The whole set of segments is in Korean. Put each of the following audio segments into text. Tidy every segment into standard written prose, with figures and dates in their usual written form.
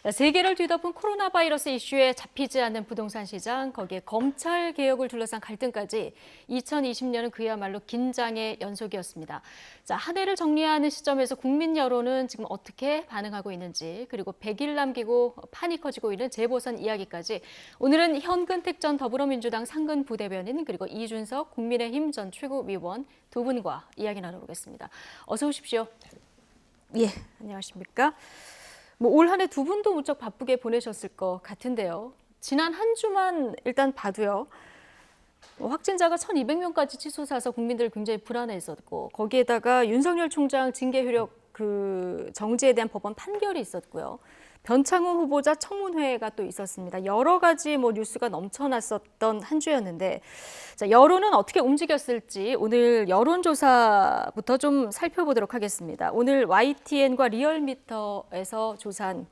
세계를 뒤덮은 코로나 바이러스 이슈에 잡히지 않는 부동산 시장, 거기에 검찰 개혁을 둘러싼 갈등까지 2020년은 그야말로 긴장의 연속이었습니다. 자, 한 해를 정리하는 시점에서 국민 여론은 지금 어떻게 반응하고 있는지, 그리고 100일 남기고 판이 커지고 있는 재보선 이야기까지 오늘은 현근택 전 더불어민주당 상근 부대변인 그리고 이준석 국민의힘 전 최고위원 두 분과 이야기 나눠보겠습니다. 어서 오십시오. 예, 안녕하십니까? 올 한 해 두 분도 무척 바쁘게 보내셨을 것 같은데요. 지난 한 주만 일단 봐도요. 확진자가 1,200명까지 치솟아서 국민들 굉장히 불안해했었고 거기에다가 윤석열 총장 징계 효력 정지에 대한 법원 판결이 있었고요. 변창흠 후보자 청문회가 또 있었습니다. 여러 가지 뉴스가 넘쳐났었던 한 주였는데 자, 여론은 어떻게 움직였을지 오늘 여론조사부터 좀 살펴보도록 하겠습니다. 오늘 YTN과 리얼미터에서 조사한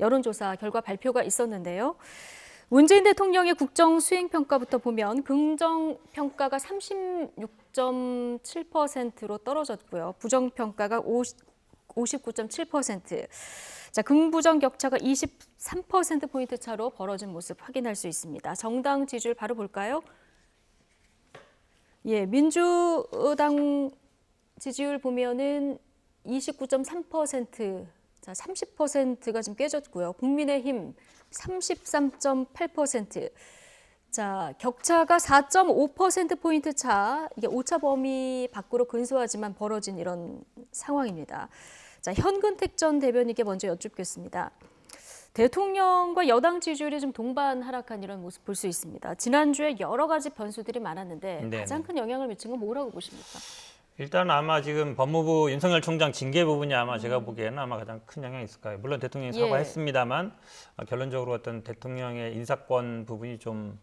여론조사 결과 발표가 있었는데요. 문재인 대통령의 국정 수행 평가부터 보면 긍정 평가가 36.7%로 떨어졌고요. 부정 평가가 59.7%. 자, 긍부정 격차가 23%포인트 차로 벌어진 모습 확인할 수 있습니다. 정당 지지율 바로 볼까요? 예, 민주당 지지율 보면은 29.3%, 자, 30%가 지금 깨졌고요. 국민의힘 33.8%. 자, 격차가 4.5%포인트 차, 이게 오차 범위 밖으로 근소하지만 벌어진 이런 상황입니다. 자, 현근택 전 대변인께 먼저 여쭙겠습니다. 대통령과 여당 지지율이 좀 동반 하락한 이런 모습 볼 수 있습니다. 지난주에 여러 가지 변수들이 많았는데 네네. 가장 큰 영향을 미친 건 뭐라고 보십니까? 일단 아마 지금 법무부 윤석열 총장 징계 부분이 아마 제가 보기에는 아마 가장 큰 영향이 있을 거예요. 물론 대통령이 사과했습니다만 결론적으로 어떤 대통령의 인사권 부분이 좀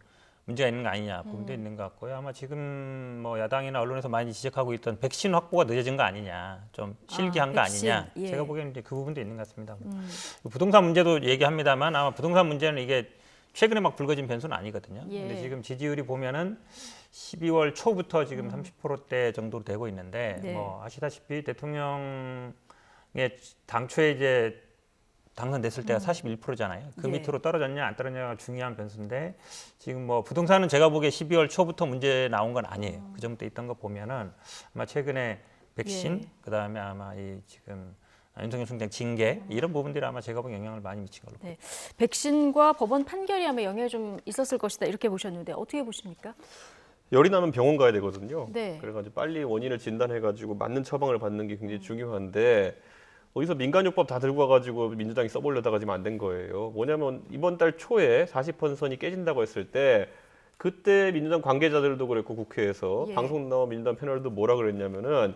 문제가 있는 거 아니냐 부분도 있는 것 같고요. 아마 지금 야당이나 언론에서 많이 지적하고 있던 백신 확보가 늦어진 거 아니냐, 좀 실기한 거 백신. 아니냐. 예. 제가 보기에는 이제 그 부분도 있는 것 같습니다. 부동산 문제도 얘기합니다만 아마 부동산 문제는 이게 최근에 막 불거진 변수는 아니거든요. 예. 근데 지금 지지율이 보면은 12월 초부터 지금 30%대 정도로 되고 있는데 네. 아시다시피 대통령의 당초에 이제 당선됐을 때가 41%잖아요. 그 예. 밑으로 떨어졌냐 안 떨어졌냐가 중요한 변수인데 지금 부동산은 제가 보기에 12월 초부터 문제 나온 건 아니에요. 그 정도 있던 거 보면은 아마 최근에 백신 예. 그다음에 아마 이 지금 윤석열 총장 징계 이런 부분들이 아마 제가 보기에 영향을 많이 미친 걸로. 네, 백신과 법원 판결이 아마 영향이 좀 있었을 것이다 이렇게 보셨는데 어떻게 보십니까? 열이 나면 병원 가야 되거든요. 네. 그래가지고 빨리 원인을 진단해가지고 맞는 처방을 받는 게 굉장히 중요한데 어디서 민간요법 다 들고 와가지고 민주당이 써보려다가 지금 안 된 거예요. 뭐냐면 이번 달 초에 40%선이 깨진다고 했을 때 그때 민주당 관계자들도 그랬고 국회에서 예. 방송 나온 민주당 패널도 뭐라 그랬냐면은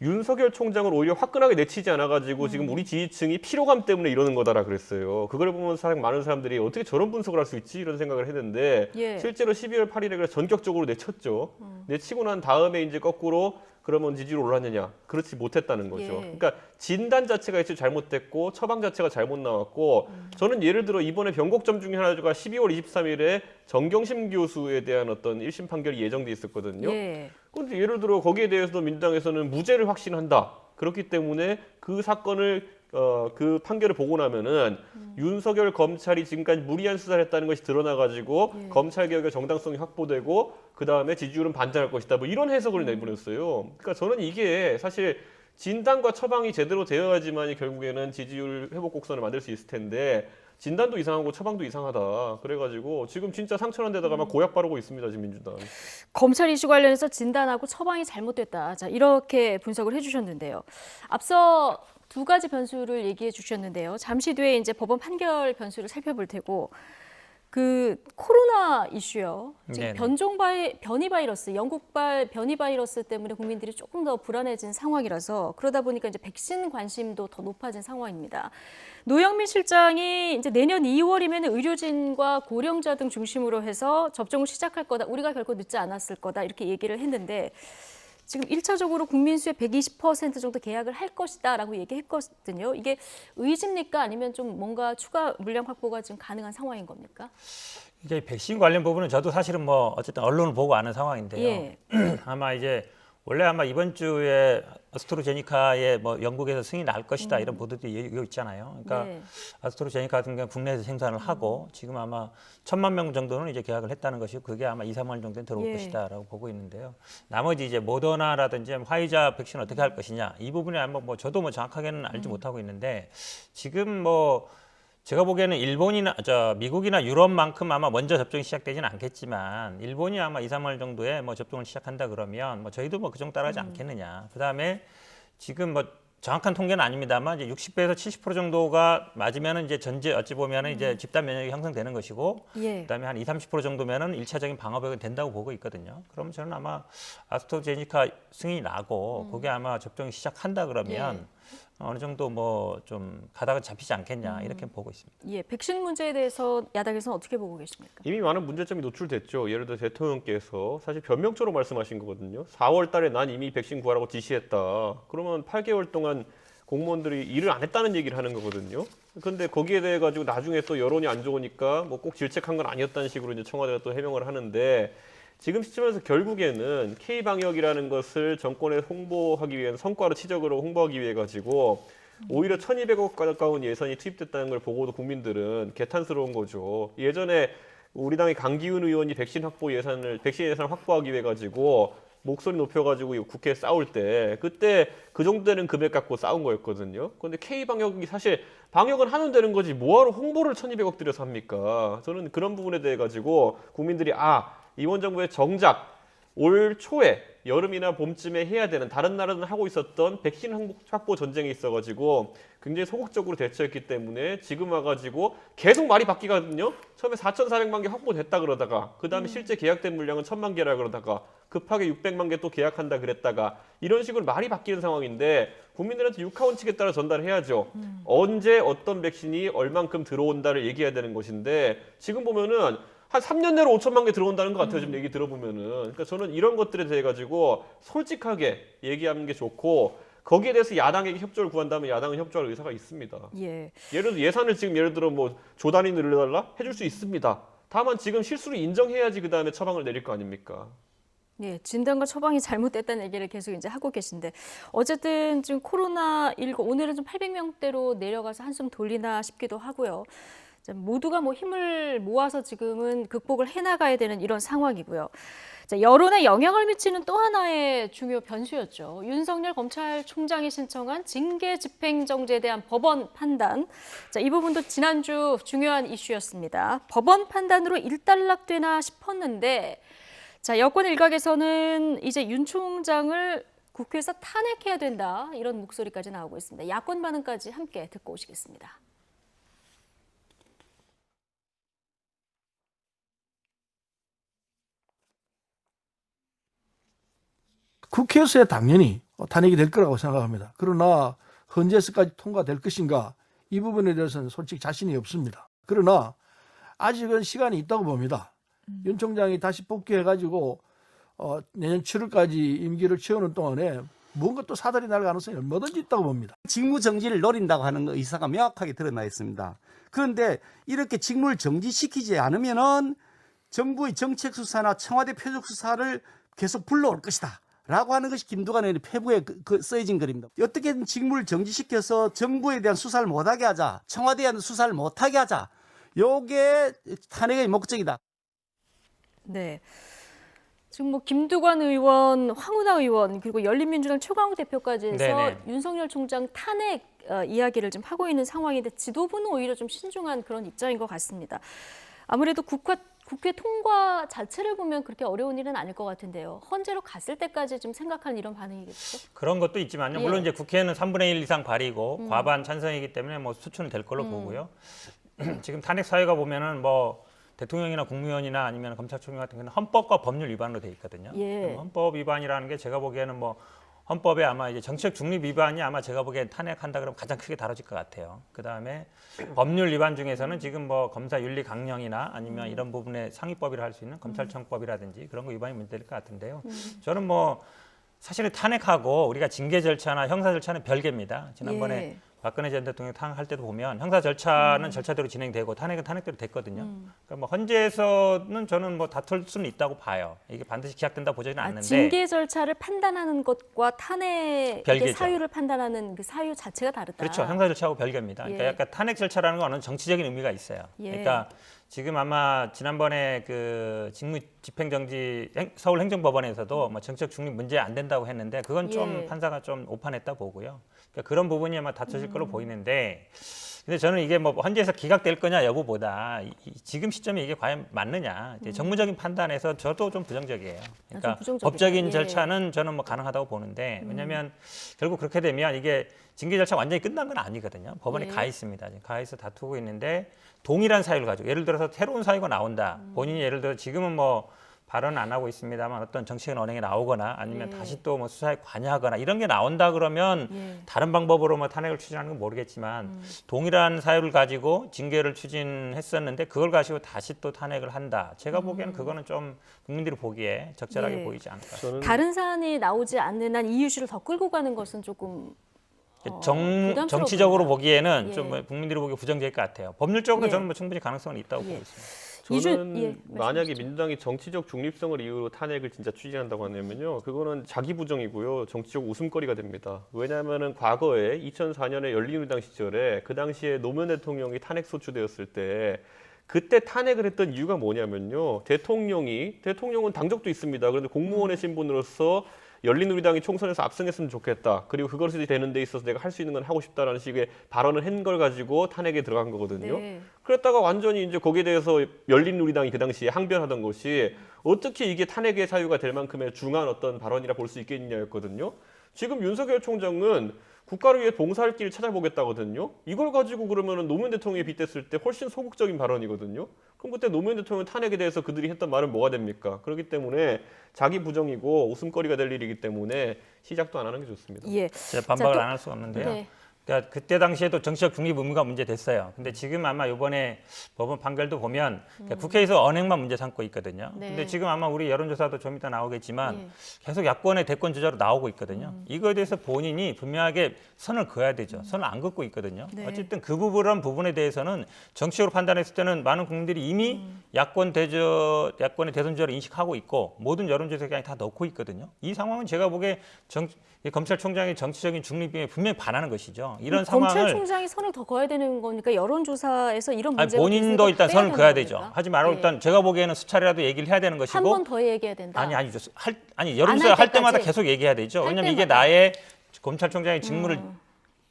윤석열 총장을 오히려 화끈하게 내치지 않아가지고 지금 우리 지지층이 피로감 때문에 이러는 거다라 그랬어요. 그걸 보면 많은 사람들이 어떻게 저런 분석을 할 수 있지 이런 생각을 했는데 예. 실제로 12월 8일에 그래서 전격적으로 내쳤죠. 내치고 난 다음에 이제 거꾸로 그러면 지지율 올랐느냐? 그렇지 못했다는 거죠. 예. 그러니까 진단 자체가 애초에 잘못됐고 처방 자체가 잘못 나왔고 저는 예를 들어 이번에 변곡점 중에 하나가 12월 23일에 정경심 교수에 대한 어떤 1심 판결이 예정돼 있었거든요. 예. 그런데 예를 들어 거기에 대해서도 민주당에서는 무죄를 확신한다. 그렇기 때문에 그 사건을 그 판결을 보고 나면은 윤석열 검찰이 지금까지 무리한 수사를 했다는 것이 드러나가지고 예. 검찰 개혁의 정당성이 확보되고 그 다음에 지지율은 반전할 것이다. 이런 해석을 내보냈어요. 그러니까 저는 이게 사실 진단과 처방이 제대로 되어야지만 결국에는 지지율 회복 곡선을 만들 수 있을 텐데 진단도 이상하고 처방도 이상하다. 그래가지고 지금 진짜 상처난 데다가 막 고약 바르고 있습니다. 지금 민주당. 검찰 이슈 관련해서 진단하고 처방이 잘못됐다. 자, 이렇게 분석을 해주셨는데요. 앞서 두 가지 변수를 얘기해 주셨는데요. 잠시 뒤에 이제 법원 판결 변수를 살펴볼 테고 코로나 이슈요. 지금 변이 바이러스, 영국발 변이 바이러스 때문에 국민들이 조금 더 불안해진 상황이라서 그러다 보니까 이제 백신 관심도 더 높아진 상황입니다. 노영민 실장이 이제 내년 2월이면 의료진과 고령자 등 중심으로 해서 접종을 시작할 거다. 우리가 결코 늦지 않았을 거다. 이렇게 얘기를 했는데 지금 1차적으로 국민 수의 120% 정도 계약을 할 것이다라고 얘기했거든요. 이게 의지입니까? 아니면 좀 뭔가 추가 물량 확보가 지금 가능한 상황인 겁니까? 이제 백신 관련 부분은 저도 사실은 어쨌든 언론을 보고 아는 상황인데요. 예. 아마 이제 원래 아마 이번 주에 아스트로제니카의 뭐 영국에서 승인이 날 것이다 이런 보도들이 있잖아요. 그러니까 네. 아스트로제니카 같은 경우 국내에서 생산을 하고 지금 아마 1,000만 명 정도는 이제 계약을 했다는 것이고 그게 아마 2, 3월 정도는 들어올 예. 것이다라고 보고 있는데요. 나머지 이제 모더나라든지 화이자 백신 어떻게 할 것이냐 이 부분에 아마 뭐 저도 뭐 정확하게는 알지 못하고 있는데 지금 뭐 제가 보기에는 일본이나 미국이나 유럽만큼 아마 먼저 접종이 시작되지는 않겠지만 일본이 아마 2, 3월 정도에 뭐 접종을 시작한다 그러면 뭐 저희도 뭐 그 정도 따라하지 않겠느냐. 그다음에 지금 뭐 정확한 통계는 아닙니다만 이제 60배에서 70% 정도가 맞으면은 이제 전제 어찌 보면은 이제 집단 면역이 형성되는 것이고 예. 그다음에 한 2, 30% 정도면은 일차적인 방어벽이 된다고 보고 있거든요. 그러면 저는 아마 아스트라제니카 승인이 나고 그게 아마 접종이 시작한다 그러면 어느 정도 뭐 좀 가다가 잡히지 않겠냐 이렇게 보고 있습니다. 예, 백신 문제에 대해서 야당에서는 어떻게 보고 계십니까? 이미 많은 문제점이 노출됐죠. 예를 들어 대통령께서 사실 변명처럼 말씀하신 거거든요. 4월 달에 난 이미 백신 구하라고 지시했다. 그러면 8개월 동안 공무원들이 일을 안 했다는 얘기를 하는 거거든요. 그런데 거기에 대해 가지고 나중에 또 여론이 안 좋으니까 뭐 꼭 질책한 건 아니었다는 식으로 이제 청와대가 또 해명을 하는데 지금 시점에서 결국에는 K-방역이라는 것을 정권에 홍보하기 위한 성과로 치적으로 홍보하기 위해 가지고 오히려 1,200억 가까운 예산이 투입됐다는 걸 보고도 국민들은 개탄스러운 거죠. 예전에 우리 당의 강기훈 의원이 백신 예산 확보하기 위해 가지고 목소리 높여가지고 국회에 싸울 때 그때 그 정도 되는 금액 갖고 싸운 거였거든요. 그런데 K-방역이 사실 방역은 하면 되는 거지 뭐하러 홍보를 1,200억 들여서 합니까? 저는 그런 부분에 대해 가지고 국민들이 이번 정부의 정작 올 초에 여름이나 봄쯤에 해야 되는 다른 나라는 하고 있었던 백신 확보 전쟁이 있어가지고 굉장히 소극적으로 대처했기 때문에 지금 와가지고 계속 말이 바뀌거든요. 처음에 4,400만 개 확보됐다 그러다가 그 다음에 실제 계약된 물량은 1,000만 개라 그러다가 급하게 600만 개 또 계약한다 그랬다가 이런 식으로 말이 바뀌는 상황인데 국민들한테 육하원칙에 따라 전달해야죠. 언제 어떤 백신이 얼만큼 들어온다를 얘기해야 되는 것인데 지금 보면은 한 3년 내로 5천만 개 들어온다는 것 같아요. 지금 얘기 들어보면은. 그러니까 저는 이런 것들에 대해 가지고 솔직하게 얘기하는 게 좋고 거기에 대해서 야당에게 협조를 구한다면 야당은 협조할 의사가 있습니다. 예. 예산을 지금 예를 들어 뭐 조 단위 늘려달라 해줄 수 있습니다. 다만 지금 실수를 인정해야지 그 다음에 처방을 내릴 거 아닙니까? 예, 진단과 처방이 잘못됐다는 얘기를 계속 이제 하고 계신데 어쨌든 지금 코로나19 오늘은 좀 800명대로 내려가서 한숨 돌리나 싶기도 하고요. 모두가 뭐 힘을 모아서 지금은 극복을 해나가야 되는 이런 상황이고요. 자, 여론에 영향을 미치는 또 하나의 중요 변수였죠. 윤석열 검찰총장이 신청한 징계 집행정지에 대한 법원 판단. 자, 이 부분도 지난주 중요한 이슈였습니다. 법원 판단으로 일단락되나 싶었는데 자, 여권 일각에서는 이제 윤 총장을 국회에서 탄핵해야 된다. 이런 목소리까지 나오고 있습니다. 야권 반응까지 함께 듣고 오시겠습니다. 국회에서야 당연히 탄핵이 될 거라고 생각합니다. 그러나 헌재에서까지 통과될 것인가 이 부분에 대해서는 솔직히 자신이 없습니다. 그러나 아직은 시간이 있다고 봅니다. 윤 총장이 다시 복귀해가지고 내년 7월까지 임기를 채우는 동안에 뭔가 또 사달이 날 가능성이 얼마든지 있다고 봅니다. 직무 정지를 노린다고 하는 의사가 명확하게 드러나 있습니다. 그런데 이렇게 직무를 정지시키지 않으면은 정부의 정책 수사나 청와대 표적 수사를 계속 불러올 것이다. 라고 하는 것이 김두관 의원의 페북에 써진 글입니다. 어떻게든 직무를 정지시켜서 정부에 대한 수사를 못하게 하자. 청와대에 대한 수사를 못하게 하자. 요게 탄핵의 목적이다. 네. 지금 뭐 김두관 의원, 황운하 의원 그리고 열린민주당 최광우 대표까지 해서 네네. 윤석열 총장 탄핵 이야기를 좀 하고 있는 상황인데 지도부는 오히려 좀 신중한 그런 입장인 것 같습니다. 아무래도 국회 통과 자체를 보면 그렇게 어려운 일은 아닐 것 같은데요. 헌재로 갔을 때까지 좀 생각하는 이런 반응이겠죠? 그런 것도 있지만요. 물론 예. 이제 국회는 3분의 1 이상 발의고 과반 찬성이기 때문에 뭐 수출은 될 걸로 보고요. 지금 탄핵 사유가 보면은 뭐 대통령이나 국무위원이나 아니면 검찰총장 같은 경우는 헌법과 법률 위반으로 돼 있거든요. 예. 헌법 위반이라는 게 제가 보기에는 뭐 헌법에 아마 이제 정치적 중립 위반이 아마 제가 보기엔 탄핵한다 그러면 가장 크게 다뤄질 것 같아요. 그다음에 법률 위반 중에서는 지금 뭐 검사 윤리 강령이나 아니면 이런 부분에 상위법이라 할 수 있는 검찰청법이라든지 그런 거 위반이 문제될 것 같은데요. 저는 뭐 사실은 탄핵하고 우리가 징계 절차나 형사 절차는 별개입니다. 지난번에 예. 박근혜 전 대통령 탄핵할 때도 보면 형사 절차는 절차대로 진행되고 탄핵은 탄핵대로 됐거든요. 그러니까 뭐 헌재에서는 저는 뭐 다툴 수는 있다고 봐요. 이게 반드시 기각된다 보지는 않는데 징계 절차를 판단하는 것과 탄핵의 별개죠. 사유를 판단하는 그 사유 자체가 다르다. 그렇죠. 형사 절차하고 별개입니다. 그러니까 예. 약간 탄핵 절차라는 건 어느 정치적인 의미가 있어요. 예. 그러니까 지금 아마 지난번에 그 직무 집행정지 서울행정법원에서도 뭐 정치적 중립 문제 안 된다고 했는데 그건 좀 예. 판사가 좀 오판했다 보고요. 그러니까 그런 부분이 아마 다투질 걸로 보이는데 근데 저는 이게 뭐 헌재에서 기각될 거냐 여부보다 지금 시점에 이게 과연 맞느냐 이제 정무적인 판단에서 저도 좀 부정적이에요. 그러니까 부정적이다. 법적인 예. 절차는 저는 뭐 가능하다고 보는데 왜냐하면 결국 그렇게 되면 이게 징계 절차 완전히 끝난 건 아니거든요. 법원에 예. 가 있습니다. 지금 가 있어 다투고 있는데 동일한 사유를 가지고 예를 들어서 새로운 사유가 나온다. 본인이 예를 들어 지금은 뭐 발언 안 하고 있습니다만 어떤 정치적인 언행이 나오거나 아니면 예. 다시 또 뭐 수사에 관여하거나 이런 게 나온다 그러면 예. 다른 방법으로 뭐 탄핵을 추진하는 건 모르겠지만 동일한 사유를 가지고 징계를 추진했었는데 그걸 가지고 다시 또 탄핵을 한다. 제가 보기에는 그거는 좀 국민들이 보기에 적절하게 예. 보이지 않을까. 저는 다른 사안이 나오지 않는 한 이 이슈를 더 끌고 가는 것은 조금 부담스러워 정치적으로 보인다. 보기에는 예. 좀 국민들이 보기 부정적일 것 같아요. 법률적으로 예. 저는 뭐 충분히 가능성은 있다고 예. 보고 있습니다. 저는 예, 만약에 말씀하시죠. 민주당이 정치적 중립성을 이유로 탄핵을 진짜 추진한다고 하냐면요, 그거는 자기 부정이고요, 정치적 웃음거리가 됩니다. 왜냐하면은 과거에 2004년에 열린우리당 시절에 그 당시에 노무현 대통령이 탄핵 소추되었을 때 그때 탄핵을 했던 이유가 뭐냐면요, 대통령은 당적도 있습니다. 그런데 공무원의 신분으로서 열린우리당이 총선에서 압승했으면 좋겠다. 그리고 그것이 되는 데 있어서 내가 할 수 있는 건 하고 싶다라는 식의 발언을 한 걸 가지고 탄핵에 들어간 거거든요. 네. 그랬다가 완전히 이제 거기에 대해서 열린우리당이 그 당시에 항변하던 것이 어떻게 이게 탄핵의 사유가 될 만큼의 중한 어떤 발언이라 볼 수 있겠냐였거든요. 지금 윤석열 총장은 국가를 위해 봉사할 길을 찾아보겠다거든요. 이걸 가지고 그러면은 노무현 대통령에 빗댔을 때 훨씬 소극적인 발언이거든요. 그럼 그때 노무현 대통령 탄핵에 대해서 그들이 했던 말은 뭐가 됩니까? 그렇기 때문에 자기 부정이고 웃음거리가 될 일이기 때문에 시작도 안 하는 게 좋습니다. 예. 제가 반박을 또- 안 할 수가 없는데요. 네. 그러니까 그때 당시에도 정치적 중립 의무가 문제됐어요. 근데 지금 아마 이번에 법원 판결도 보면 그러니까 국회에서 언행만 문제 삼고 있거든요. 네. 근데 지금 아마 우리 여론조사도 좀 이따 나오겠지만 예. 계속 야권의 대권 주자로 나오고 있거든요. 이거에 대해서 본인이 분명하게 선을 그어야 되죠. 선을 안 긋고 있거든요. 네. 어쨌든 그 부분에 대해서는 정치적으로 판단했을 때는 많은 국민들이 이미 야권의 대선 주자로 인식하고 있고 모든 여론조사에 그냥 다 넣고 있거든요. 이 상황은 제가 보기에 검찰총장의 정치적인 중립에 분명히 반하는 것이죠. 이런 상황을 검찰총장이 선을 더 그어야 되는 거니까 여론조사에서 이런 아니, 문제가 본인도 일단 선을 그어야 되죠. 겁니까? 하지 말고 예. 일단 제가 보기에는 수차례라도 얘기를 해야 되는 것이고 한 번 더 얘기해야 된다. 아니죠. 여론조사 할 할 때마다 때까지? 계속 얘기해야 되죠. 할 왜냐하면 이게 때마다. 나의 검찰총장의 직무를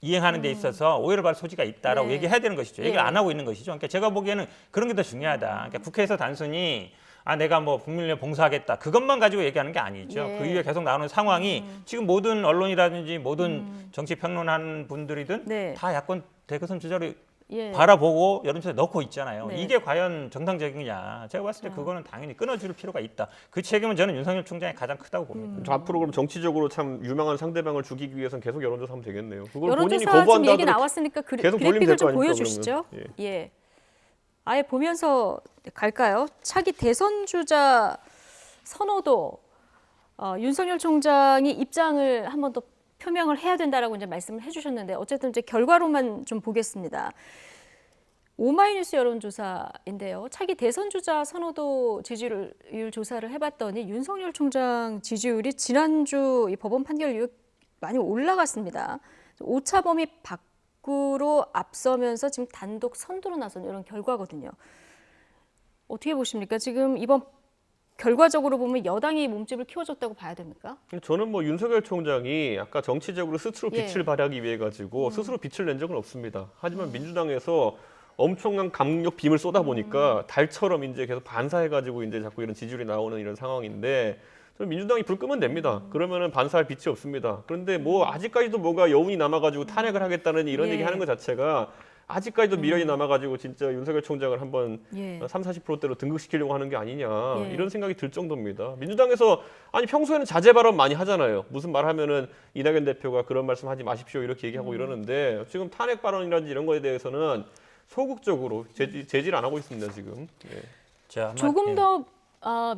이행하는 데 있어서 오해를 받을 소지가 있다라고 네. 얘기해야 되는 것이죠. 얘기를 예. 안 하고 있는 것이죠. 그러니까 제가 보기에는 그런 게 더 중요하다. 그러니까 국회에서 단순히 내가 뭐 국민을 위해 봉사하겠다. 그것만 가지고 얘기하는 게 아니죠. 예. 그 이후에 계속 나오는 상황이 지금 모든 언론이라든지 모든 정치 평론하는 분들이든 네. 다 야권 대선 주자로 예. 바라보고 여론조사에 넣고 있잖아요. 네. 이게 과연 정상적이냐. 제가 봤을 때 그거는 당연히 끊어줄 필요가 있다. 그 책임은 저는 윤석열 총장이 가장 크다고 봅니다. 저 앞으로 그럼 정치적으로 참 유망한 상대방을 죽이기 위해서는 계속 여론조사하면 되겠네요. 그걸 본인이 여론조사 좀 거부한다 얘기 하더라도 나왔으니까 계속 돌리면 그래픽을 될거 좀 아닙니까, 보여주시죠. 그러면. 예. 아예 보면서 갈까요? 차기 대선 주자 선호도 윤석열 총장이 입장을 한 번 더 표명을 해야 된다라고 이제 말씀을 해주셨는데 어쨌든 이제 결과로만 좀 보겠습니다. 오마이뉴스 여론조사인데요. 차기 대선 주자 선호도 지지율 조사를 해봤더니 윤석열 총장 지지율이 지난주 이 법원 판결 이후 많이 올라갔습니다. 오차 범위 밖으로 앞서면서 지금 단독 선두로 나선 이런 결과거든요. 어떻게 보십니까? 지금 이번 결과적으로 보면 여당이 몸집을 키워줬다고 봐야 됩니까? 저는 뭐 윤석열 총장이 아까 정치적으로 스스로 예. 빛을 발하기 위해 가지고 스스로 빛을 낸 적은 없습니다. 하지만 민주당에서 엄청난 강력 빔을 쏟아 보니까 달처럼 이제 계속 반사해 가지고 이제 자꾸 이런 지지율이 나오는 이런 상황인데 저는 민주당이 불 끄면 됩니다. 그러면은 반사할 빛이 없습니다. 그런데 뭐 아직까지도 뭐가 여운이 남아 가지고 탄핵을 하겠다는 이런 예. 얘기 하는 것 자체가 아직까지도 미련이 남아 가지고 진짜 윤석열 총장을 한번 예. 30-40%대로 등극시키려고 하는 게 아니냐 예. 이런 생각이 들 정도입니다. 민주당에서 아니 평소에는 자제 발언 많이 하잖아요. 무슨 말 하면은 이낙연 대표가 그런 말씀 하지 마십시오 이렇게 얘기하고 이러는데 지금 탄핵 발언이라든지 이런 거에 대해서는 소극적으로 제지를 안 하고 있습니다 지금. 예. 자, 조금 더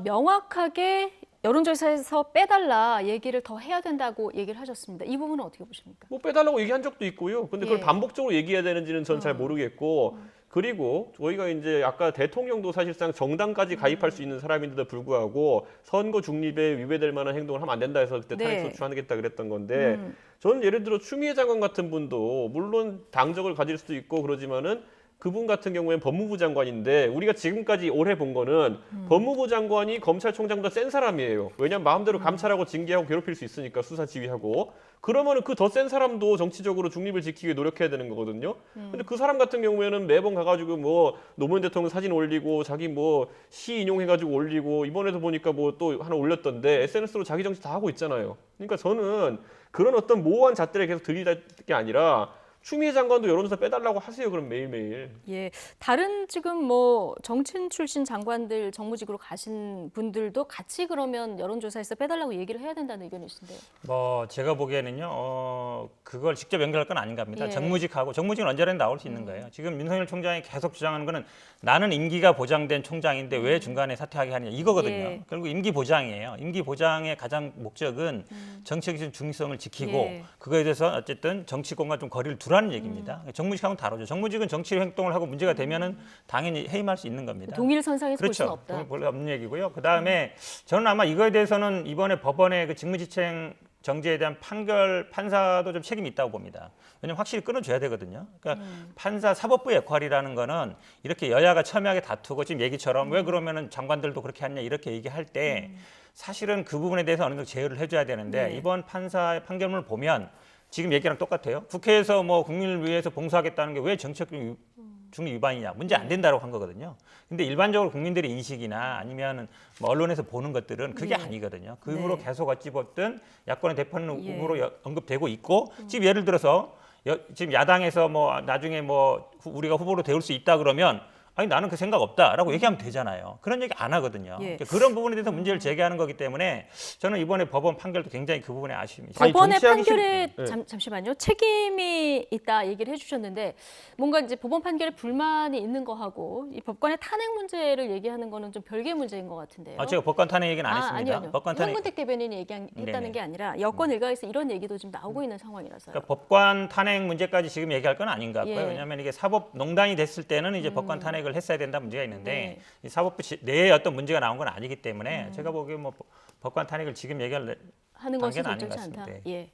명확하게 여론조사에서 빼달라 얘기를 더 해야 된다고 얘기를 하셨습니다. 이 부분은 어떻게 보십니까? 뭐 빼달라고 얘기한 적도 있고요. 근데 그걸 예. 반복적으로 얘기해야 되는지는 전 잘 모르겠고, 그리고 저희가 이제 아까 대통령도 사실상 정당까지 가입할 수 있는 사람인데도 불구하고 선거 중립에 위배될 만한 행동을 하면 안 된다 해서 그때 네. 탄핵 소추하겠다 그랬던 건데, 저는 예를 들어 추미애 장관 같은 분도 물론 당적을 가질 수도 있고 그러지만은 그분 같은 경우에는 법무부 장관인데, 우리가 지금까지 올해 본 거는 법무부 장관이 검찰총장보다 센 사람이에요. 왜냐하면 마음대로 감찰하고 징계하고 괴롭힐 수 있으니까, 수사 지휘하고. 그러면은 그 더 센 사람도 정치적으로 중립을 지키기 위해 노력해야 되는 거거든요. 근데 그 사람 같은 경우에는 매번 가가지고 뭐 노무현 대통령 사진 올리고 자기 뭐 시 인용해가지고 올리고, 이번에도 보니까 뭐 또 하나 올렸던데 SNS로 자기 정치 다 하고 있잖아요. 그러니까 저는 그런 어떤 모호한 잣들에 계속 들이댈 게 아니라 추미애 장관도 여론조사 빼달라고 하세요. 그럼 매일매일. 예, 다른 지금 뭐 정치인 출신 장관들 정무직으로 가신 분들도 같이 그러면 여론조사에서 빼달라고 얘기를 해야 된다는 의견이 있는데요. 뭐 제가 보기에는요, 그걸 직접 연결할 건 아닌가 합니다. 예. 정무직은 언제라도 나올 수 있는 거예요. 지금 윤석열 총장이 계속 주장하는 거는 나는 임기가 보장된 총장인데 왜 중간에 사퇴하게 하느냐 이거거든요. 예. 결국 임기 보장이에요. 임기 보장의 가장 목적은 정치적 중립성을 지키고 예. 그거에 대해서 어쨌든 정치권과 좀 거리를 두라는 얘기입니다. 정무직하고는 다르죠. 정무직은 정치 활동을 하고 문제가 되면은 당연히 해임할 수 있는 겁니다. 동일 선상에서 볼 수는 그렇죠. 없다. 별로 없는 얘기고요. 그 다음에 저는 아마 이거에 대해서는 이번에 법원의 그 직무집행 정지에 대한 판결 판사도 좀 책임이 있다고 봅니다. 왜냐하면 확실히 끊어줘야 되거든요. 그러니까 판사 사법부 역할이라는 거는 이렇게 여야가 첨예하게 다투고 지금 얘기처럼 왜 그러면은 장관들도 그렇게 하냐 이렇게 얘기할 때 사실은 그 부분에 대해서 어느 정도 제어를 해줘야 되는데 네. 이번 판사의 판결문을 보면 지금 얘기랑 똑같아요. 국회에서 뭐 국민을 위해서 봉사하겠다는 게 왜 정치적 중립 위반이냐, 문제 안 된다고 한 거거든요. 근데 일반적으로 국민들의 인식이나 아니면 뭐 언론에서 보는 것들은 그게 네. 아니거든요. 그 후로 네. 계속 어찌 보든 야권의 대표는 예. 후보로 언급되고 있고, 지금 예를 들어서 지금 야당에서 뭐 나중에 뭐 우리가 후보로 되올 수 있다 그러면 아니 나는 그 생각 없다라고 얘기하면 되잖아요. 그런 얘기 안 하거든요. 예. 그러니까 그런 부분에 대해서 문제를 제기하는 거기 때문에 저는 이번에 법원 판결도 굉장히 그 부분에 아쉬움이 있어요. 아니, 법원의 정치하기 판결에 네. 잠시만요. 책임이 있다 얘기를 해주셨는데 뭔가 이제 법원 판결에 불만이 있는 거하고 이 법관의 탄핵 문제를 얘기하는 거는 좀 별개 문제인 것 같은데요. 제가 법관 탄핵 얘기는 안 했습니다. 아니요. 법관 탄핵 황근택 대변인이 했다는 네네. 게 아니라 여권 일각에서 이런 얘기도 지금 나오고 있는 상황이라서요. 그러니까 법관 탄핵 문제까지 지금 얘기할 건 아닌 것 같고요. 예. 왜냐하면 이게 사법농단이 됐을 때는 이제 법관 탄핵을 했어야 된다 문제가 있는데 네. 이 사법부 내에 어떤 문제가 나온 건 아니기 때문에 제가 보기에 뭐 법관 탄핵을 지금 얘기할 하는 것이 단계는 아닌 적절치 것 않다. 같습니다. 예.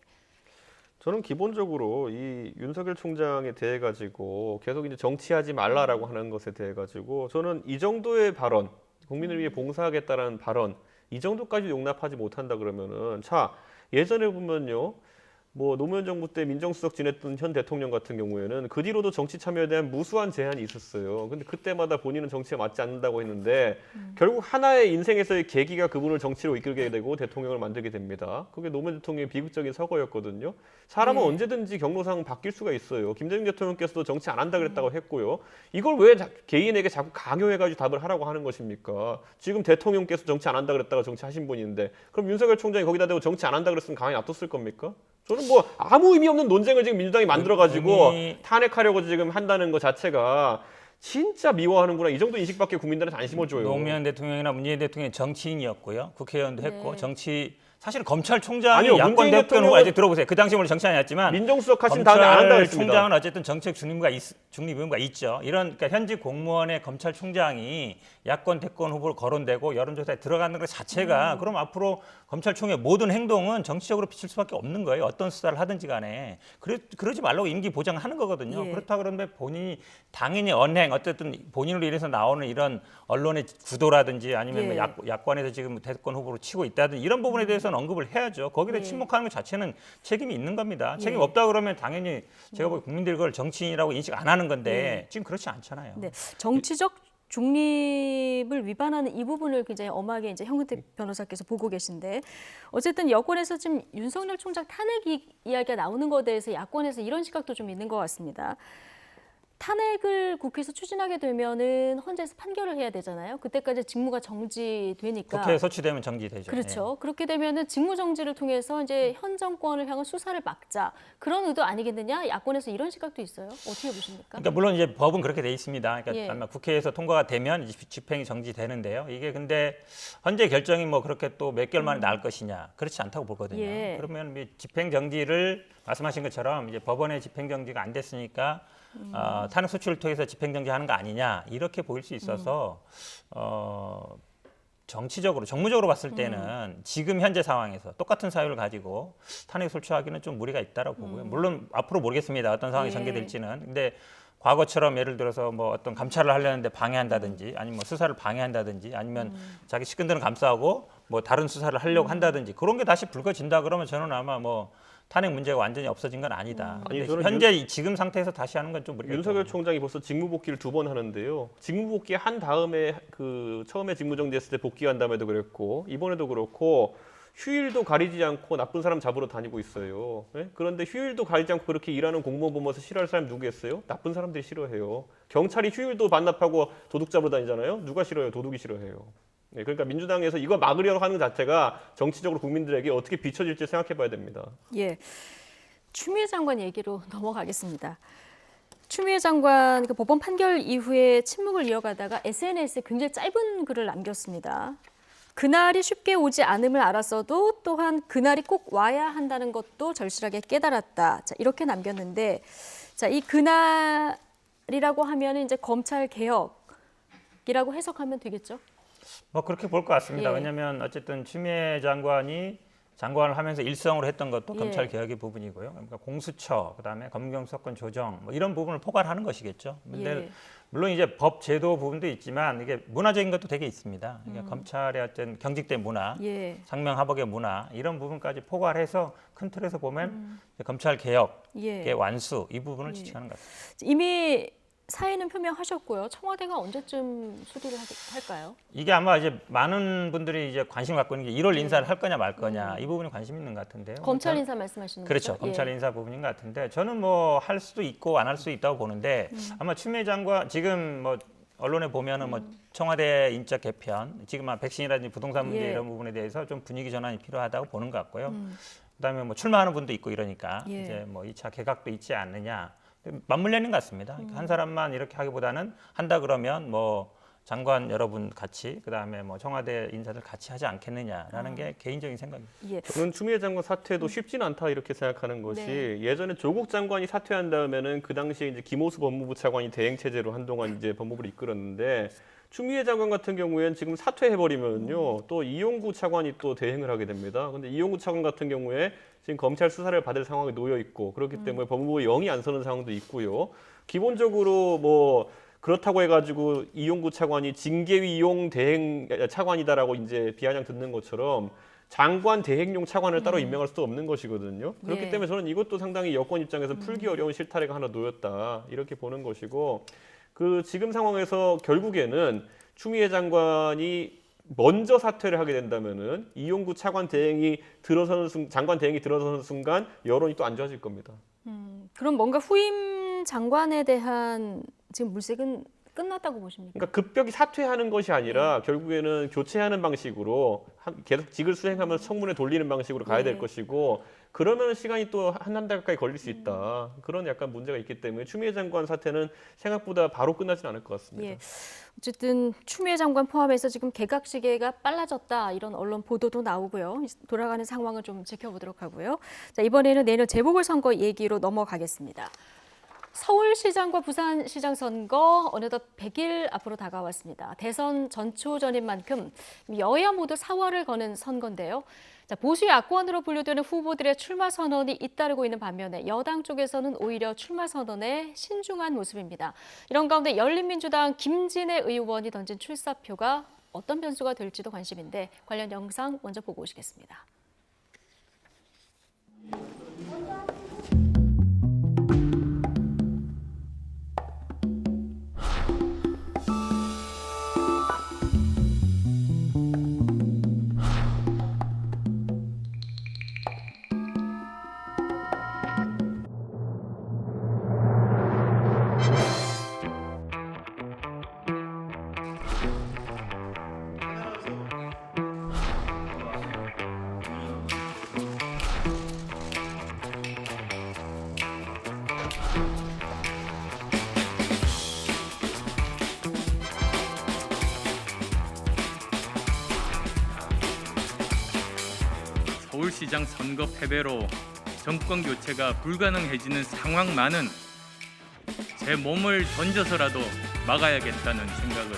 저는 기본적으로 이 윤석열 총장에 대해 가지고 계속 이제 정치하지 말라라고 하는 것에 대해 가지고 저는 이 정도의 발언, 국민을 위해 봉사하겠다라는 발언, 이 정도까지 용납하지 못한다 그러면은, 자, 예전에 보면요, 뭐 노무현 정부 때 민정수석 지냈던 현 대통령 같은 경우에는 그 뒤로도 정치 참여에 대한 무수한 제한이 있었어요. 근데 그때마다 본인은 정치에 맞지 않는다고 했는데 결국 하나의 인생에서의 계기가 그분을 정치로 이끌게 되고 대통령을 만들게 됩니다. 그게 노무현 대통령의 비극적인 서거였거든요. 사람은 네. 언제든지 경로상 바뀔 수가 있어요. 김대중 대통령께서도 정치 안 한다 그랬다고 했고요. 이걸 왜 개인에게 자꾸 강요해가지고 답을 하라고 하는 것입니까? 지금 대통령께서 정치 안 한다 그랬다가 정치하신 분인데, 그럼 윤석열 총장이 거기다 대고 정치 안 한다 그랬으면 가만히 놔뒀을 겁니까? 저는 뭐 아무 의미 없는 논쟁을 지금 민주당이 만들어가지고 탄핵하려고 지금 한다는 것 자체가 진짜 미워하는구나, 이 정도 인식밖에 국민들한테 안 심어줘요. 노무현 대통령이나 문재인 대통령이 정치인이었고요. 국회의원도 했고 네. 사실 검찰총장이 아니요, 야권 문재인 대표는 대통령은 이제 들어보세요. 그 당시 물론 정치인이 아니었지만 민정수석 하신 다음에 안 한다고 했습니다. 검찰총장은 어쨌든 정책 중립 의무가 있죠. 이런 그러니까 현직 공무원의 검찰총장이 야권 대권 후보로 거론되고 여론조사에 들어가는 것 자체가 그럼 앞으로 검찰총의 모든 행동은 정치적으로 비칠 수밖에 없는 거예요. 어떤 수사를 하든지 간에. 그러지 말라고 임기 보장하는 거거든요. 예. 그렇다 그러면 본인이 당연히 언행 어쨌든 본인으로 인해서 나오는 이런 언론의 구도라든지 아니면 예. 뭐 야권에서 지금 대권 후보로 치고 있다든지 이런 부분에 대해서는 언급을 해야죠. 거기에 대해 예. 침묵하는 것 자체는 책임이 있는 겁니다. 책임 예. 없다 그러면 당연히 제가 보기 국민들이 그걸 정치인이라고 인식 안 하는 건데 지금 그렇지 않잖아요. 네. 정치적 중립을 위반하는 이 부분을 굉장히 엄하게 이제 황근택 변호사께서 보고 계신데, 어쨌든 여권에서 지금 윤석열 총장 탄핵 이야기가 나오는 것에 대해서 야권에서 이런 시각도 좀 있는 것 같습니다. 탄핵을 국회에서 추진하게 되면은 헌재에서 판결을 해야 되잖아요. 그때까지 직무가 정지되니까. 국회에 소추되면 정지되죠. 그렇죠. 그렇게 되면은 직무 정지를 통해서 이제 현 정권을 향한 수사를 막자 그런 의도 아니겠느냐? 야권에서 이런 시각도 있어요. 어떻게 보십니까? 그러니까 물론 이제 법은 그렇게 돼 있습니다. 그러니까 예. 아마 국회에서 통과가 되면 이제 집행이 정지되는데요. 이게 근데 헌재 결정이 뭐 그렇게 또 몇 개월 만에 나올 것이냐? 그렇지 않다고 보거든요. 예. 그러면 이 집행 정지를 말씀하신 것처럼 이제 법원의 집행 정지가 안 됐으니까 탄핵 소추를 통해서 집행 정지하는 거 아니냐 이렇게 보일 수 있어서 정치적으로 정무적으로 봤을 때는 지금 현재 상황에서 똑같은 사유를 가지고 탄핵 소추하기는 좀 무리가 있다라고 보고요. 물론 앞으로 모르겠습니다. 어떤 상황이 예. 전개될지는. 근데 과거처럼 예를 들어서 뭐 어떤 감찰을 하려는데 방해한다든지 아니면 뭐 수사를 방해한다든지 아니면 자기 측근들은 감싸고 뭐 다른 수사를 하려고 한다든지 그런 게 다시 불거진다 그러면 저는 아마 뭐 탄핵 문제가 완전히 없어진 건 아니다. 아니, 근데 저는 현재 지금 상태에서 다시 하는 건 좀 무리가 윤석열 있다고 총장이 벌써 직무복귀를 2번 하는데요. 직무복귀 한 다음에 그 처음에 직무정지했을 때 복귀한 다음에도 그랬고 이번에도 그렇고 휴일도 가리지 않고 나쁜 사람 잡으러 다니고 있어요. 예? 그런데 휴일도 가리지 않고 그렇게 일하는 공무원 보면서 싫어할 사람 누구겠어요? 나쁜 사람들이 싫어해요. 경찰이 휴일도 반납하고 도둑 잡으러 다니잖아요. 누가 싫어해요? 도둑이 싫어해요. 예, 그러니까 민주당에서 이거 막으려고 하는 자체가 정치적으로 국민들에게 어떻게 비춰질지 생각해 봐야 됩니다. 예. 추미애 장관 얘기로 넘어가겠습니다. 추미애 장관 그 법원 판결 이후에 침묵을 이어가다가 SNS에 굉장히 짧은 글을 남겼습니다. 그날이 쉽게 오지 않음을 알았어도 또한 그날이 꼭 와야 한다는 것도 절실하게 깨달았다. 자, 이렇게 남겼는데, 자, 이 그날이라고 하면 이제 검찰 개혁이라고 해석하면 되겠죠? 뭐 그렇게 볼 것 같습니다. 예. 왜냐하면 어쨌든 추미애 장관이 장관을 하면서 일성으로 했던 것도 예. 검찰 개혁의 부분이고요. 그러니까 공수처, 그다음에 검경 수사권 조정 뭐 이런 부분을 포괄하는 것이겠죠. 근데 예. 물론 이제 법 제도 부분도 있지만 이게 문화적인 것도 되게 있습니다. 그러니까 검찰의 어떤 경직된 문화, 예. 상명하복의 문화 이런 부분까지 포괄해서 큰 틀에서 보면 이제 검찰 개혁의 예. 완수 이 부분을 예. 지칭하는 것 같습니다. 이미 사의는 표명하셨고요. 청와대가 언제쯤 수리를 할까요? 이게 아마 이제 많은 분들이 이제 관심 갖고 있는 게 1월 인사를 할 거냐 말 거냐 이 부분이 관심 있는 것 같은데요. 검찰 인사 말씀하시는 그렇죠. 거죠? 검찰 예. 인사 부분인 것 같은데 저는 뭐 할 수도 있고 안 할 수도 있다고 보는데 아마 추미애 장관 지금 뭐 언론에 보면은 뭐 청와대 인적 개편 지금 백신이라든지 부동산 문제 예. 이런 부분에 대해서 좀 분위기 전환이 필요하다고 보는 것 같고요. 그다음에 뭐 출마하는 분도 있고 이러니까 예. 이제 뭐 2차 개각도 있지 않느냐 맞물려 있는 것 같습니다. 그러니까 한 사람만 이렇게 하기보다는 한다 그러면 뭐 장관 여러분 같이 그다음에 뭐 청와대 인사들 같이 하지 않겠느냐라는 게 개인적인 생각입니다. 예. 저는 추미애 장관 사퇴도 쉽진 않다 이렇게 생각하는 것이 네. 예전에 조국 장관이 사퇴한 다음에는 그 당시에 이제 김호수 법무부 차관이 대행 체제로 한동안 이제 법무부를 이끌었는데 추미애 장관 같은 경우에는 지금 사퇴해버리면요 또 이용구 차관이 또 대행을 하게 됩니다. 근데 이용구 차관 같은 경우에 지금 검찰 수사를 받을 상황에 놓여 있고 그렇기 때문에 법무부에 영이 안 서는 상황도 있고요. 기본적으로 뭐 그렇다고 해가지고 이용구 차관이 징계위용 대행 차관이다라고 이제 비아냥 듣는 것처럼 장관 대행용 차관을 따로 임명할 수도 없는 것이거든요. 그렇기 예. 때문에 저는 이것도 상당히 여권 입장에서 풀기 어려운 실타래가 하나 놓였다 이렇게 보는 것이고 그 지금 상황에서 결국에는 추미애 장관이 먼저 사퇴를 하게 된다면은 이용구 차관 대행이 들어서는 장관 대행이 들어서는 순간 여론이 또 안 좋아질 겁니다. 그럼 뭔가 후임 장관에 대한 지금 물색은 끝났다고 보십니까? 그러니까 급격히 사퇴하는 것이 아니라 결국에는 교체하는 방식으로 계속 직을 수행하면서 청문회 돌리는 방식으로 가야 될 네. 것이고 그러면 시간이 또 한 달 가까이 걸릴 수 있다. 그런 약간 문제가 있기 때문에 추미애 장관 사태는 생각보다 바로 끝나진 않을 것 같습니다. 예. 어쨌든 추미애 장관 포함해서 지금 개각 시기가 빨라졌다 이런 언론 보도도 나오고요. 돌아가는 상황을 좀 지켜보도록 하고요. 자, 이번에는 내년 재보궐선거 얘기로 넘어가겠습니다. 서울시장과 부산시장 선거 어느덧 100일 앞으로 다가왔습니다. 대선 전초전인 만큼 여야 모두 사활을 거는 선거인데요. 자, 보수 야권으로 분류되는 후보들의 출마 선언이 잇따르고 있는 반면에 여당 쪽에서는 오히려 출마 선언에 신중한 모습입니다. 이런 가운데 열린민주당 김진애 의원이 던진 출사표가 어떤 변수가 될지도 관심인데 관련 영상 먼저 보고 오시겠습니다. 서울시장 선거 패배로 정권 교체가 불가능해지는 상황만은 제 몸을 던져서라도 막아야겠다는 생각을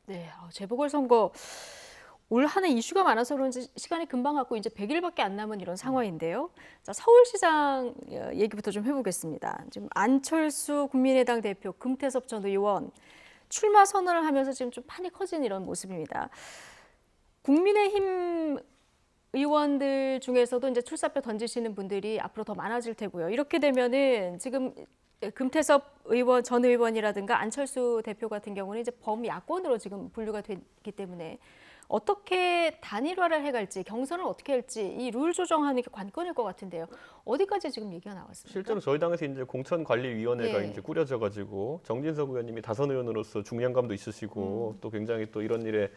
네, 재보궐선거 올 한 해 이슈가 많아서 그런지 시간이 금방 갔고 이제 100일밖에 안 남은 이런 상황인데요. 자, 서울시장 얘기부터 좀 해보겠습니다. 지금 안철수 국민의당 대표, 금태섭 전 의원 출마 선언을 하면서 지금 좀 판이 커진 이런 모습입니다. 국민의힘 의원들 중에서도 이제 출사표 던지시는 분들이 앞으로 더 많아질 테고요. 이렇게 되면은 지금 금태섭 의원 전 의원이라든가 안철수 대표 같은 경우는 이제 범야권으로 지금 분류가 됐기 때문에 어떻게 단일화를 해갈지, 경선을 어떻게 할지 이 룰 조정하는 게 관건일 것 같은데요. 어디까지 지금 얘기가 나왔습니까? 실제로 저희 당에서 이제 공천관리위원회가 예. 이제 꾸려져가지고 정진석 의원님이 다선 의원으로서 중량감도 있으시고 또 굉장히 또 이런 일에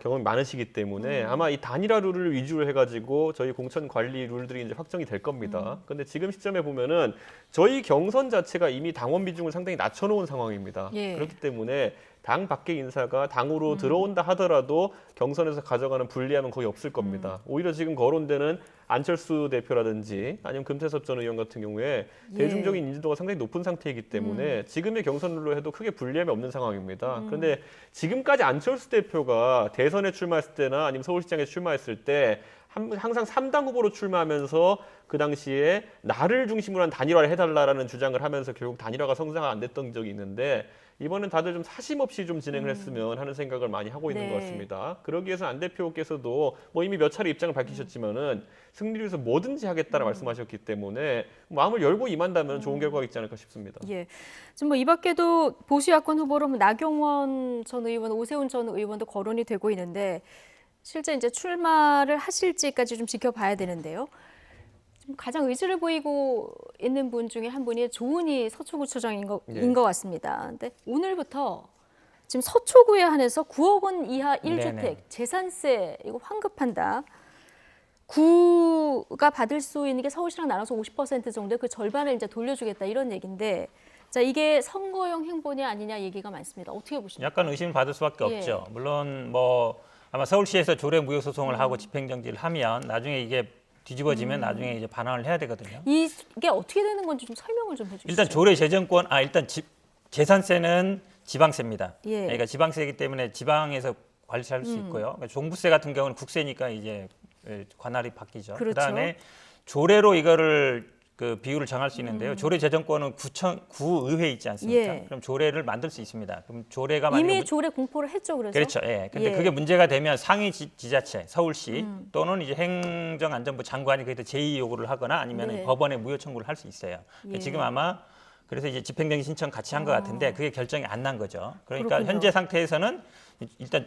경험이 많으시기 때문에 아마 이 단일화 룰을 위주로 해가지고 저희 공천관리 룰들이 이제 확정이 될 겁니다. 근데 지금 시점에 보면은 저희 경선 자체가 이미 당원 비중을 상당히 낮춰놓은 상황입니다. 예. 그렇기 때문에 당 밖의 인사가 당으로 들어온다 하더라도 경선에서 가져가는 불리함은 거의 없을 겁니다. 오히려 지금 거론되는 안철수 대표라든지 아니면 금태섭 전 의원 같은 경우에 예. 대중적인 인지도가 상당히 높은 상태이기 때문에 지금의 경선룰로 해도 크게 불리함이 없는 상황입니다. 그런데 지금까지 안철수 대표가 대선에 출마했을 때나 아니면 서울시장에 출마했을 때 항상 3당 후보로 출마하면서 그 당시에 나를 중심으로 한 단일화를 해달라라는 주장을 하면서 결국 단일화가 성사가 안 됐던 적이 있는데 이번엔 다들 좀 사심 없이 좀 진행을 했으면 하는 생각을 많이 하고 있는 네. 것 같습니다. 그러기 위해서 안 대표께서도 뭐 이미 몇 차례 입장을 밝히셨지만은 승리를 위해서 뭐든지 하겠다라 말씀하셨기 때문에 마음을 열고 임한다면 좋은 결과가 있지 않을까 싶습니다. 예. 지금 뭐 이 밖에도 보수 야권 후보로 나경원 전 의원, 오세훈 전 의원도 거론이 되고 있는데 실제 이제 출마를 하실지까지 좀 지켜봐야 되는데요. 지금 가장 의지를 보이고 있는 분 중에 한 분이 조은희 서초구청장인 것 같습니다. 근데 오늘부터 지금 서초구에 한해서 9억 원 이하 1주택 네네. 재산세 이거 환급한다. 구가 받을 수 있는 게 서울시랑 나눠서 50% 정도 그 절반을 이제 돌려주겠다 이런 얘기인데 자 이게 선거용 행보냐 아니냐 얘기가 많습니다. 어떻게 보십니까? 약간 의심을 받을 수밖에 예. 없죠. 물론 뭐 아마 서울시에서 조례 무효 소송을 하고 집행정지를 하면 나중에 이게 뒤집어지면 나중에 이제 반환을 해야 되거든요. 이게 어떻게 되는 건지 좀 설명을 좀 해주시죠. 일단 조례 재정권 일단 재산세는 지방세입니다. 예. 그러니까 지방세이기 때문에 지방에서 관리할 수 있고요. 그러니까 종부세 같은 경우는 국세니까 이제 관할이 바뀌죠. 그렇죠. 그다음에 조례로 이거를 그 비율을 정할 수 있는데요. 조례 재정권은 구의회 있지 않습니까? 예. 그럼 조례를 만들 수 있습니다. 그럼 조례가 만약에 이미 조례 공포를 했죠, 그래서. 그렇죠. 예. 근데 예. 그게 문제가 되면 상위 지자체, 서울시 또는 이제 행정안전부 장관이 그때 제의 요구를 하거나 아니면 네. 법원에 무효 청구를 할 수 있어요. 예. 지금 아마 그래서 이제 집행정지 신청 같이 한 것 같은데 그게 결정이 안 난 거죠. 그러니까 그렇군요. 현재 상태에서는 일단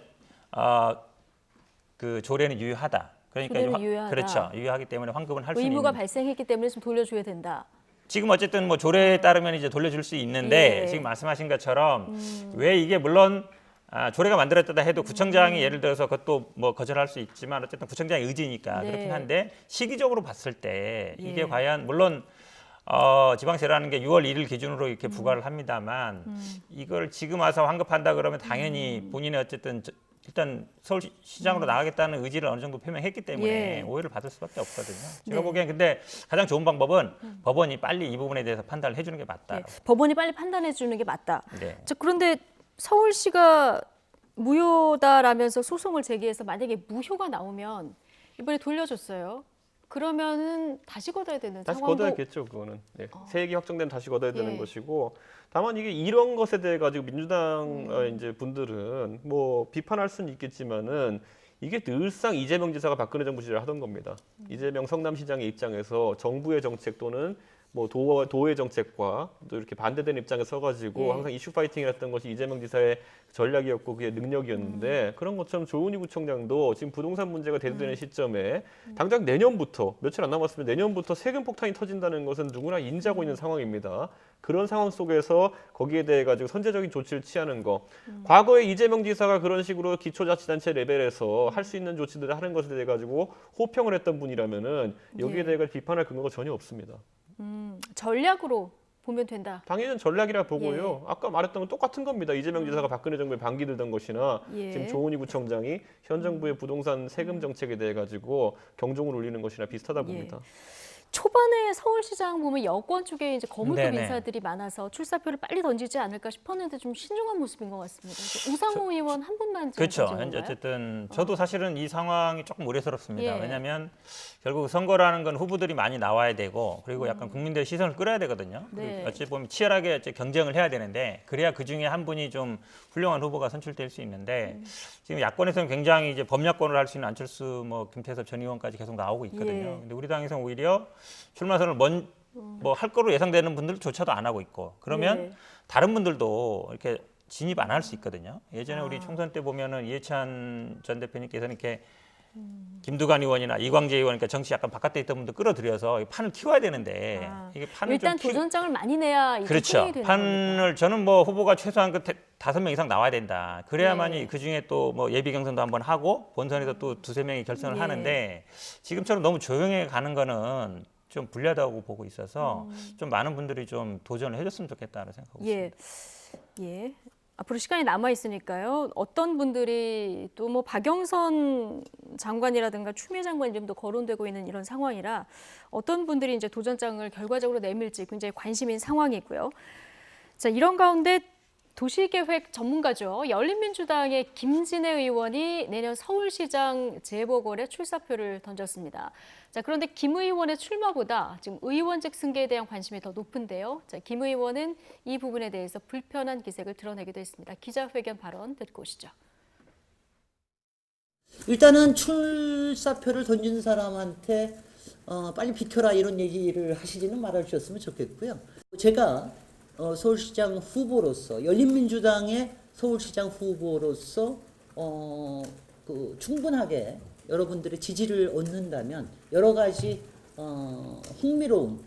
그 조례는 유효하다. 그러니까 조례는 이제 유효하다. 그렇죠. 유효하기 때문에 환급은 할 수 의무가 있는. 발생했기 때문에 좀 돌려줘야 된다. 지금 어쨌든 뭐 조례에 따르면 이제 돌려줄 수 있는데 예. 지금 말씀하신 것처럼 왜 이게 물론 조례가 만들었다 해도 구청장이 예를 들어서 그것도 뭐 거절할 수 있지만 어쨌든 구청장의 의지니까 네. 그렇긴 한데 시기적으로 봤을 때 이게 예. 과연 물론 지방세라는 게 6월 1일 기준으로 이렇게 부과를 합니다만 이걸 지금 와서 환급한다 그러면 당연히 본인의 어쨌든 일단 서울시장으로 나가겠다는 의지를 어느 정도 표명했기 때문에 예. 오해를 받을 수밖에 없거든요. 네. 제가 보기엔 근데 가장 좋은 방법은 법원이 빨리 이 부분에 대해서 판단을 해주는 게 맞다. 예. 법원이 빨리 판단해 주는 게 맞다. 네. 자, 그런데 서울시가 무효다라면서 소송을 제기해서 만약에 무효가 나오면 이번에 돌려줬어요. 그러면은 다시 걷어야 되는 다시 상황도 걷어야겠죠, 그거는. 네. 세액이 확정되면 다시 걷어야 되는 예. 것이고, 다만 이게 이런 것에 대해 가지고 민주당 이제 분들은 뭐 비판할 수는 있겠지만은 이게 늘상 이재명 지사가 박근혜 정부 시절에 하던 겁니다. 이재명 성남시장의 입장에서 정부의 정책 또는 뭐 도의 정책과 또 이렇게 반대되는 입장에 서가지고 예. 항상 이슈 파이팅을 했던 것이 이재명 지사의 전략이었고 그게 능력이었는데 그런 것처럼 조은희 구청장도 지금 부동산 문제가 대두되는 시점에 당장 내년부터 며칠 안 남았으면 내년부터 세금 폭탄이 터진다는 것은 누구나 인지하고 있는 상황입니다. 그런 상황 속에서 거기에 대해 가지고 선제적인 조치를 취하는 거. 과거에 이재명 지사가 그런 식으로 기초자치단체 레벨에서 할 수 있는 조치들을 하는 것에 대해 가지고 호평을 했던 분이라면은 여기에 예. 대해 비판할 근거가 전혀 없습니다. 전략으로 보면 된다. 당연히 전략이라 보고요. 아까 말했던 건 똑같은 겁니다. 이재명 지사가 박근혜 정부에 반기 들던 것이나 예. 지금 조은희 구청장이 현 정부의 부동산 세금 정책에 대해 가지고 경종을 울리는 것이나 비슷하다 봅니다. 초반에 서울시장 보면 여권 쪽에 이제 거물급 네네. 인사들이 많아서 출사표를 빨리 던지지 않을까 싶었는데 좀 신중한 모습인 것 같습니다. 우상호 의원 한 분만 지금 그렇죠. 던진 현재 건가요? 어쨌든 저도 사실은 이 상황이 조금 우려스럽습니다. 예. 왜냐하면 결국 선거라는 건 후보들이 많이 나와야 되고 그리고 약간 국민들의 시선을 끌어야 되거든요. 네. 그리고 어찌 보면 치열하게 어째 경쟁을 해야 되는데 그래야 그 중에 한 분이 좀 훌륭한 후보가 선출될 수 있는데 지금 야권에서는 굉장히 이제 범야권을 할 수 있는 안철수, 뭐 김태섭 전 의원까지 계속 나오고 있거든요. 예. 근데 우리 당에서는 오히려 출마 선을 뭐 할 거로 예상되는 분들조차도 안 하고 있고 그러면 예. 다른 분들도 이렇게 진입 안 할 수 있거든요. 예전에 아. 우리 총선 때 보면은 이해찬 전 대표님께서는 이렇게 김두관 의원이나 이광재 의원, 그러니까 정치 약간 바깥에 있던 분들 끌어들여서 이 판을 키워야 되는데 이게 판을 일단 좀 도전장을 많이 내야 이제 그렇죠. 흥행이 되는 겁니다. 판을 저는 뭐 후보가 최소한 그 5명 이상 나와야 된다. 그래야만이 예. 그 중에 또 뭐 예비 경선도 한번 하고 본선에서 또 2-3명이 결선을 예. 하는데 지금처럼 너무 조용히 가는 거는 좀 불리하다고 보고 있어서 좀 많은 분들이 좀 도전을 해줬으면 좋겠다는 생각하고 있습니다. 예. 앞으로 시간이 남아 있으니까요. 어떤 분들이 또 뭐 박영선 장관이라든가 추미애 장관 이름도 거론되고 있는 이런 상황이라 어떤 분들이 이제 도전장을 결과적으로 내밀지 굉장히 관심인 상황이고요. 자, 이런 가운데 도시계획 전문가죠. 열린민주당의 김진애 의원이 내년 서울시장 재보궐에 출사표를 던졌습니다. 자, 그런데 김 의원의 출마보다 지금 의원직 승계에 대한 관심이 더 높은데요. 자, 김 의원은 이 부분에 대해서 불편한 기색을 드러내기도 했습니다. 기자회견 발언 듣고 오시죠. 일단은 출사표를 던진 사람한테 빨리 비켜라 이런 얘기를 하시지는 말아주셨으면 좋겠고요. 제가 서울시장 후보로서 열린민주당의 서울시장 후보로서 충분하게 여러분들의 지지를 얻는다면 여러 가지 흥미로운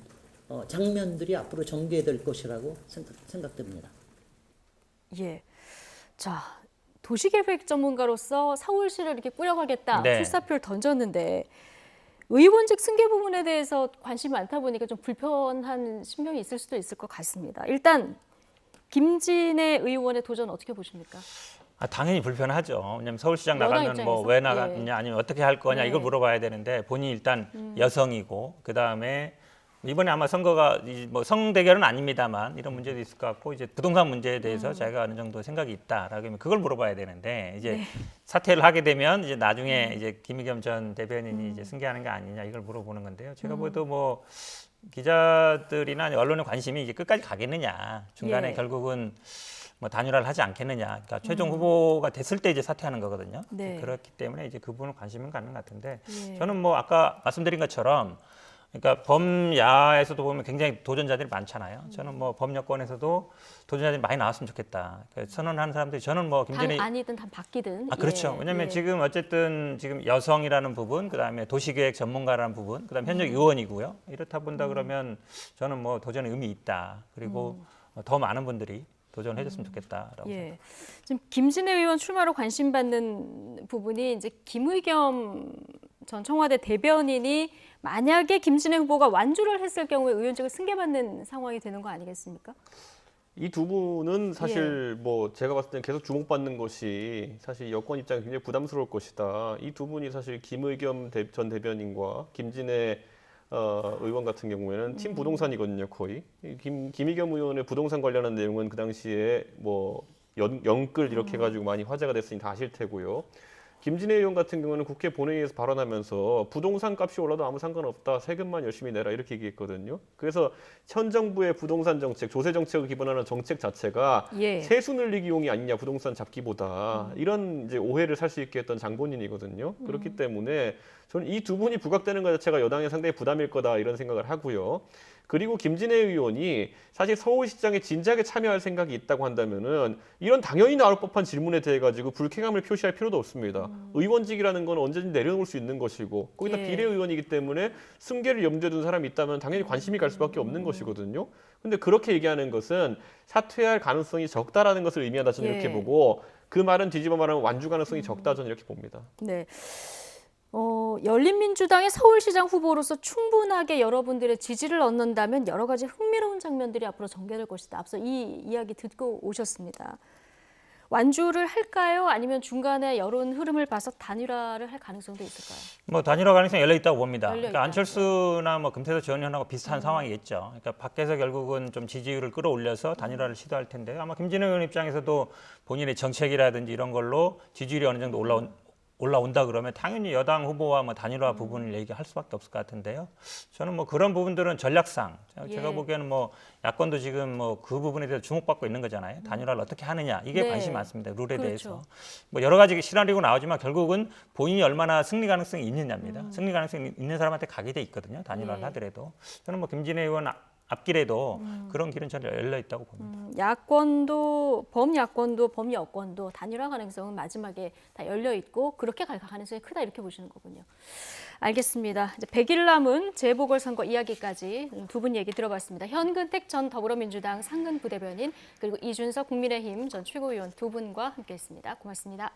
장면들이 앞으로 전개될 것이라고 생각됩니다. 예. 자, 도시계획 전문가로서 서울시를 이렇게 꾸려가겠다 네. 출사표를 던졌는데 의원직 승계 부분에 대해서 관심이 많다 보니까 좀 불편한 심경이 있을 수도 있을 것 같습니다. 일단 김진애 의원의 도전 어떻게 보십니까? 당연히 불편하죠. 왜냐하면 서울시장 여당 나가면 뭐 입장에서? 왜 나갔냐 아니면 어떻게 할 거냐 네. 이걸 물어봐야 되는데 본인이 일단 여성이고 그 다음에 이번에 아마 선거가 뭐 성대결은 아닙니다만 이런 문제도 있을 것 같고 이제 부동산 문제에 대해서 자기가 어느 정도 생각이 있다라고 하면 그걸 물어봐야 되는데 이제 사퇴를 하게 되면 이제 나중에 이제 김의겸 전 대변인이 이제 승계하는 게 아니냐 이걸 물어보는 건데요. 제가 봐도 뭐 기자들이나 언론의 관심이 이제 끝까지 가겠느냐 중간에 예. 결국은 뭐 단일화를 하지 않겠느냐. 그러니까 최종 후보가 됐을 때 이제 사퇴하는 거거든요. 네. 그렇기 때문에 이제 그 부분은 관심은 갖는 것 같은데 예. 저는 뭐 아까 말씀드린 것처럼 그러니까 범야에서도 보면 굉장히 도전자들이 많잖아요. 저는 뭐 범여권에서도 도전자들이 많이 나왔으면 좋겠다. 그러니까 선언하는 사람들이 저는 뭐 김진애 당 아니든 당 바뀌든. 그렇죠. 예. 왜냐하면 예. 지금 어쨌든 지금 여성이라는 부분, 그다음에 도시계획 전문가라는 부분, 그다음에 현역 의원이고요. 이렇다 본다 그러면 저는 뭐 도전의 의미 있다. 그리고 더 많은 분들이 도전을 해줬으면 좋겠다라고 생각합니다. 예. 지금 김진애 의원 출마로 관심 받는 부분이 이제 김의겸 전 청와대 대변인이 만약에 김진애 후보가 완주를 했을 경우에 의원직을 승계받는 상황이 되는 거 아니겠습니까? 이 두 분은 사실 뭐 제가 봤을 때는 계속 주목받는 것이 사실 여권 입장에 굉장히 부담스러울 것이다. 이 두 분이 사실 김의겸 전 대변인과 김진애 의원 같은 경우에는 팀 부동산이거든요, 거의. 김의겸 의원의 부동산 관련한 내용은 그 당시에 뭐 연끌 이렇게 해가지고 많이 화제가 됐으니 다 아실 테고요. 김진애 의원 같은 경우는 국회 본회의에서 발언하면서 부동산 값이 올라도 아무 상관없다. 세금만 열심히 내라 이렇게 얘기했거든요. 그래서 현 정부의 부동산 정책, 조세 정책을 기반하는 정책 자체가 예. 세수 늘리기용이 아니냐 부동산 잡기보다 이런 이제 오해를 살 수 있게 했던 장본인이거든요. 그렇기 때문에 저는 이 두 분이 부각되는 것 자체가 여당에 상당히 부담일 거다 이런 생각을 하고요. 그리고 김진애 의원이 사실 서울시장에 진작에 참여할 생각이 있다고 한다면은 이런 당연히 나올 법한 질문에 대해 가지고 불쾌감을 표시할 필요도 없습니다. 의원직이라는 건 언제든지 내려놓을 수 있는 것이고 거기다 예. 비례의원이기 때문에 승계를 염두에 둔 사람이 있다면 당연히 관심이 갈 수밖에 없는 것이거든요. 근데 그렇게 얘기하는 것은 사퇴할 가능성이 적다라는 것을 의미한다 저는 예. 이렇게 보고 그 말은 뒤집어 말하면 완주 가능성이 적다 저는 이렇게 봅니다. 네. 열린민주당의 서울시장 후보로서 충분하게 여러분들의 지지를 얻는다면 여러 가지 흥미로운 장면들이 앞으로 전개될 것이다. 앞서 이 이야기 듣고 오셨습니다. 완주를 할까요? 아니면 중간에 여론 흐름을 봐서 단일화를 할 가능성도 있을까요? 뭐 단일화 가능성이 열려 있다고 봅니다. 열려 그러니까 있다. 안철수나 뭐 금태섭 전 의원하고 비슷한 상황이겠죠. 그러니까 밖에서 결국은 좀 지지율을 끌어올려서 단일화를 시도할 텐데 아마 김진애 의원 입장에서도 본인의 정책이라든지 이런 걸로 지지율이 어느 정도 올라온다 그러면 당연히 여당 후보와 뭐 단일화 부분을 얘기할 수밖에 없을 것 같은데요. 저는 뭐 그런 부분들은 전략상 제가 예. 보기에는 뭐 야권도 지금 뭐 그 부분에 대해서 주목받고 있는 거잖아요. 단일화를 어떻게 하느냐 이게 네. 관심이 많습니다. 룰에 그렇죠. 대해서. 뭐 여러 가지 시나리오가 나오지만 결국은 본인이 얼마나 승리 가능성이 있느냐입니다. 승리 가능성이 있는 사람한테 가게 돼 있거든요. 단일화를 예. 하더라도. 저는 뭐 김진애 의원 앞길에도 그런 길은 저는 열려 있다고 봅니다. 야권도 범야권도 범여권도 단일화 가능성은 마지막에 다 열려 있고 그렇게 갈 가능성이 크다 이렇게 보시는 거군요. 알겠습니다. 이제 100일 남은 재보궐선거 이야기까지 두 분 얘기 들어봤습니다. 현근택 전 더불어민주당 상근 부대변인 그리고 이준석 국민의힘 전 최고위원 두 분과 함께했습니다. 고맙습니다.